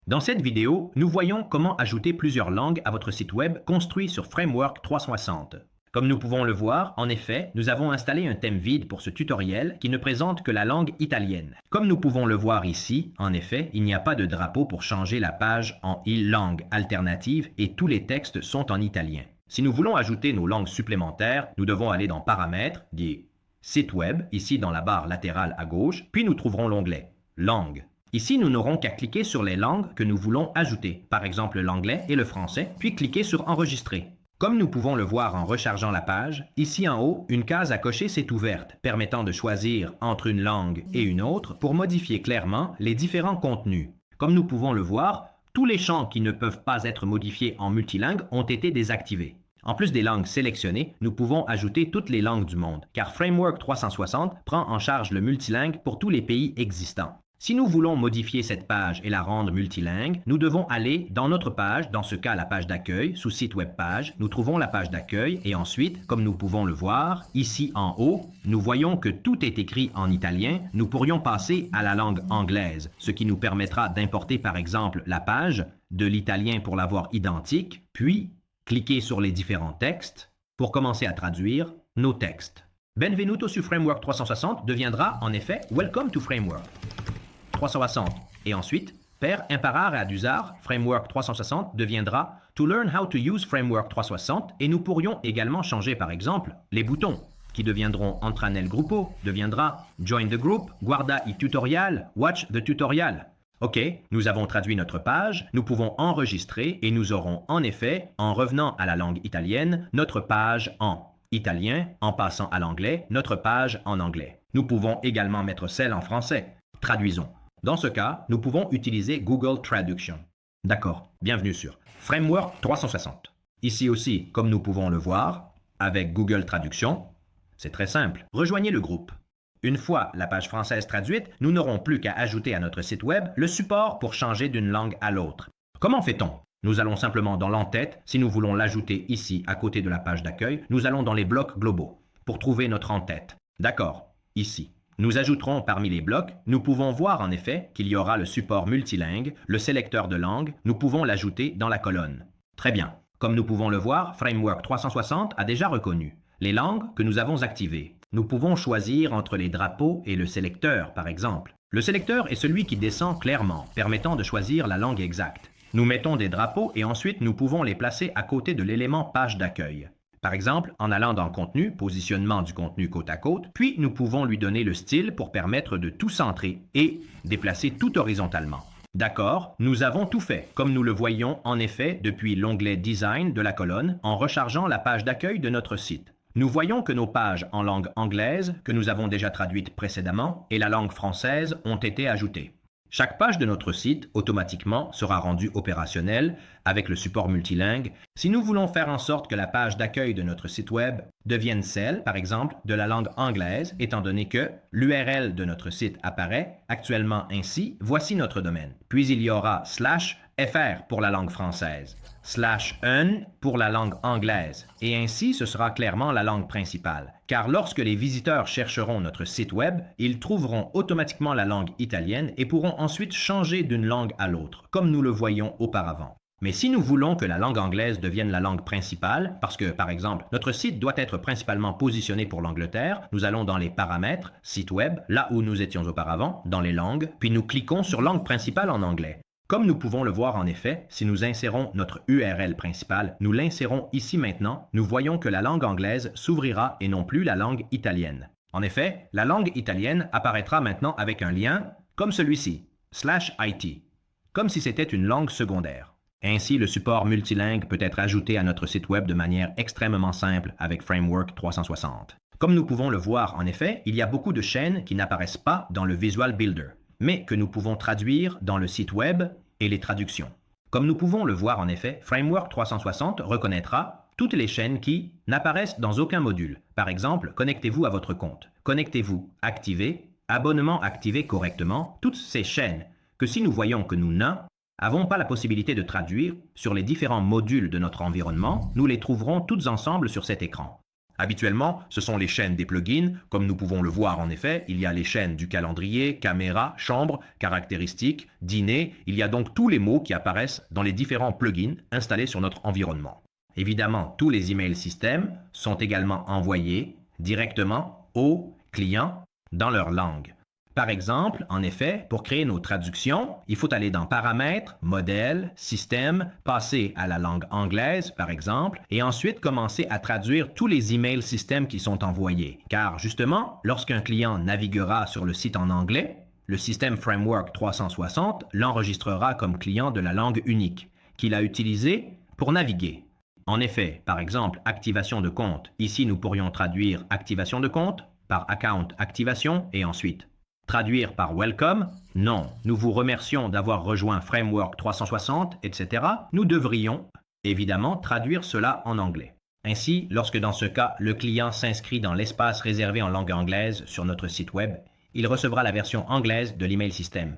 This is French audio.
Dans cette vidéo, nous voyons comment ajouter plusieurs langues à votre site web construit sur Framework 360. Comme nous pouvons le voir, en effet, nous avons installé un thème vide pour ce tutoriel qui ne présente que la langue italienne. Comme nous pouvons le voir ici, en effet, il n'y a pas de drapeau pour changer la page en langue alternative et tous les textes sont en italien. Si nous voulons ajouter nos langues supplémentaires, nous devons aller dans Paramètres, dit Site web, ici dans la barre latérale à gauche, puis nous trouverons l'onglet Langue. Ici, nous n'aurons qu'à cliquer sur les langues que nous voulons ajouter, par exemple l'anglais et le français, puis cliquer sur Enregistrer. Comme nous pouvons le voir en rechargeant la page, ici en haut, une case à cocher s'est ouverte, permettant de choisir entre une langue et une autre pour modifier clairement les différents contenus. Comme nous pouvons le voir, tous les champs qui ne peuvent pas être modifiés en multilingue ont été désactivés. En plus des langues sélectionnées, nous pouvons ajouter toutes les langues du monde, car Framework 360 prend en charge le multilingue pour tous les pays existants. Si nous voulons modifier cette page et la rendre multilingue, nous devons aller dans notre page, dans ce cas la page d'accueil, sous Site web page, nous trouvons la page d'accueil et ensuite, comme nous pouvons le voir, ici en haut, nous voyons que tout est écrit en italien, nous pourrions passer à la langue anglaise, ce qui nous permettra d'importer par exemple la page, de l'italien pour l'avoir identique, puis cliquer sur les différents textes pour commencer à traduire nos textes. Benvenuto su Framework 360 deviendra en effet Welcome to Framework 360 et ensuite per imparare ad usare Framework 360 deviendra To learn how to use Framework 360 et nous pourrions également changer par exemple les boutons qui deviendront Entra nel gruppo, deviendra Join the group, Guarda i tutorial, Watch the tutorial. Ok, nous avons traduit notre page, nous pouvons enregistrer et nous aurons en effet, en revenant à la langue italienne, notre page en italien, en passant à l'anglais, notre page en anglais. Nous pouvons également mettre celle en français. Traduisons. Dans ce cas, nous pouvons utiliser Google Traduction. D'accord, bienvenue sur Framework 360. Ici aussi, comme nous pouvons le voir, avec Google Traduction, c'est très simple. Rejoignez le groupe. Une fois la page française traduite, nous n'aurons plus qu'à ajouter à notre site web le support pour changer d'une langue à l'autre. Comment fait-on? Nous allons simplement dans l'en-tête. Si nous voulons l'ajouter ici, à côté de la page d'accueil, nous allons dans les blocs globaux pour trouver notre en-tête. D'accord, ici. Nous ajouterons parmi les blocs, nous pouvons voir en effet qu'il y aura le support multilingue, le sélecteur de langue, nous pouvons l'ajouter dans la colonne. Très bien. Comme nous pouvons le voir, Framework 360 a déjà reconnu les langues que nous avons activées. Nous pouvons choisir entre les drapeaux et le sélecteur, par exemple. Le sélecteur est celui qui descend clairement, permettant de choisir la langue exacte. Nous mettons des drapeaux et ensuite nous pouvons les placer à côté de l'élément page d'accueil. Par exemple, en allant dans Contenu, positionnement du contenu côte à côte, puis nous pouvons lui donner le style pour permettre de tout centrer et déplacer tout horizontalement. D'accord, nous avons tout fait, comme nous le voyons en effet depuis l'onglet Design de la colonne en rechargeant la page d'accueil de notre site. Nous voyons que nos pages en langue anglaise, que nous avons déjà traduites précédemment, et la langue française ont été ajoutées. Chaque page de notre site, automatiquement, sera rendue opérationnelle avec le support multilingue si nous voulons faire en sorte que la page d'accueil de notre site web devienne celle, par exemple, de la langue anglaise, étant donné que l'URL de notre site apparaît actuellement ainsi, voici notre domaine. Puis il y aura /fr pour la langue française, /un pour la langue anglaise, et ainsi ce sera clairement la langue principale. Car lorsque les visiteurs chercheront notre site web, ils trouveront automatiquement la langue italienne et pourront ensuite changer d'une langue à l'autre, comme nous le voyions auparavant. Mais si nous voulons que la langue anglaise devienne la langue principale, parce que, par exemple, notre site doit être principalement positionné pour l'Angleterre, nous allons dans les paramètres, site web, là où nous étions auparavant, dans les langues, puis nous cliquons sur langue principale en anglais. Comme nous pouvons le voir en effet, si nous insérons notre URL principale, nous l'insérons ici maintenant, nous voyons que la langue anglaise s'ouvrira et non plus la langue italienne. En effet, la langue italienne apparaîtra maintenant avec un lien comme celui-ci, /it, comme si c'était une langue secondaire. Ainsi, le support multilingue peut être ajouté à notre site web de manière extrêmement simple avec Framework 360. Comme nous pouvons le voir en effet, il y a beaucoup de chaînes qui n'apparaissent pas dans le Visual Builder, mais que nous pouvons traduire dans le site web et les traductions. Comme nous pouvons le voir en effet, Framework 360 reconnaîtra toutes les chaînes qui n'apparaissent dans aucun module. Par exemple, connectez-vous à votre compte, connectez-vous, activé, abonnement activé correctement, toutes ces chaînes que si nous voyons que nous n'avons pas la possibilité de traduire sur les différents modules de notre environnement, nous les trouverons toutes ensemble sur cet écran. Habituellement, ce sont les chaînes des plugins. Comme nous pouvons le voir en effet, il y a les chaînes du calendrier, caméra, chambre, caractéristiques, dîner. Il y a donc tous les mots qui apparaissent dans les différents plugins installés sur notre environnement. Évidemment, tous les emails système sont également envoyés directement aux clients dans leur langue. Par exemple, en effet, pour créer nos traductions, il faut aller dans Paramètres, Modèles, Système, passer à la langue anglaise, par exemple, et ensuite commencer à traduire tous les emails système qui sont envoyés. Car justement, lorsqu'un client naviguera sur le site en anglais, le système Framework 360 l'enregistrera comme client de la langue unique qu'il a utilisée pour naviguer. En effet, par exemple, activation de compte. Ici, nous pourrions traduire activation de compte par account activation et ensuite traduire par welcome. Non, nous vous remercions d'avoir rejoint Framework 360, etc. Nous devrions évidemment traduire cela en anglais. Ainsi, lorsque dans ce cas, le client s'inscrit dans l'espace réservé en langue anglaise sur notre site web, il recevra la version anglaise de l'email système.